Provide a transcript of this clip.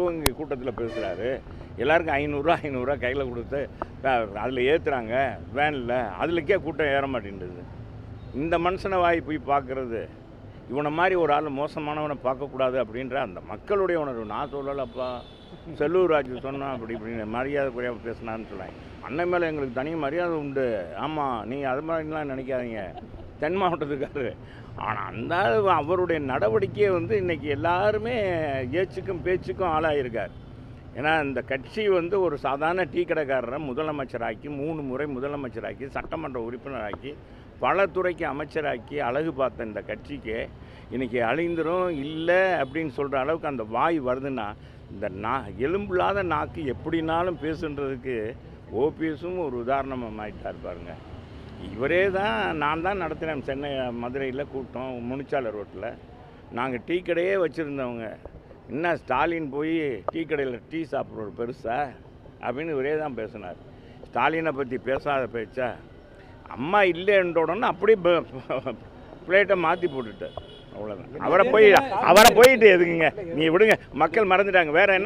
அளவு இங்கே கூட்டத்தில் பேசுகிறாரு. எல்லாருக்கும் 500 கையில் கொடுத்து அதில் ஏற்றுறாங்க வேனில், அதுலக்கே கூட்டம் ஏற மாட்டேங்குது. இந்த மனுஷனை வாய் போய் பார்க்குறது, இவனை மாதிரி ஒரு ஆள் மோசமானவனை பார்க்கக்கூடாது அப்படின்ற அந்த மக்களுடைய உணர்வு. நான் சொல்லலப்பா, செல்லூர் ராஜு சொன்னான் அப்படி இப்படின்னு மரியாதை குறையாக பேசினான்னு சொன்னாங்க. அண்ணன் மேலே எங்களுக்கு தனி மரியாதை உண்டு. ஆமாம், நீங்கள் அது மாதிரிலாம் நினைக்காதீங்க, தென் மாவட்டத்துக்காரு. ஆனால் அந்த அவருடைய நடவடிக்கையை இன்றைக்கி எல்லாருமே ஏச்சுக்கும் பேச்சுக்கும் ஆளாயிருக்கார். ஏன்னா இந்த கட்சி ஒரு சாதாரண டீ கடைக்காரரை முதலமைச்சராக்கி 3 முறை முதலமைச்சராக்கி சட்டமன்ற உறுப்பினராக்கி பல துறைக்கு அமைச்சராக்கி அழகு பார்த்த இந்த கட்சிக்கு இன்றைக்கி அழிந்துரும் இல்லை அப்படின்னு சொல்கிற அளவுக்கு அந்த வாய் வருதுன்னா, இந்த எலும்பில்லாத நாக்கு எப்படினாலும் பேசுன்றதுக்கு ஓபிஎஸும் ஒரு உதாரணமாக ஆகிட்டார் பாருங்க. இவரே தான், நான் தான் நடத்தினேன் சென்னை மதுரையில் கூட்டம் முனிச்சாலை ரோட்டில். நாங்கள் டீ கடையே வச்சுருந்தவங்க, என்ன ஸ்டாலின் போய் டீ கடையில் டீ சாப்பிட்ற பெருசா அப்படின்னு இவரே தான் பேசினார். ஸ்டாலினை பற்றி பேசாத பேச்சா, அம்மா இல்லைன்ற உடனே அப்படியே பிளேட்டை மாற்றி போட்டுட்டார். அவ்வளோதான். அவரை போயிட்டு எதுக்குங்க, நீ விடுங்க, மக்கள் மறந்துட்டாங்க. வேறு என்ன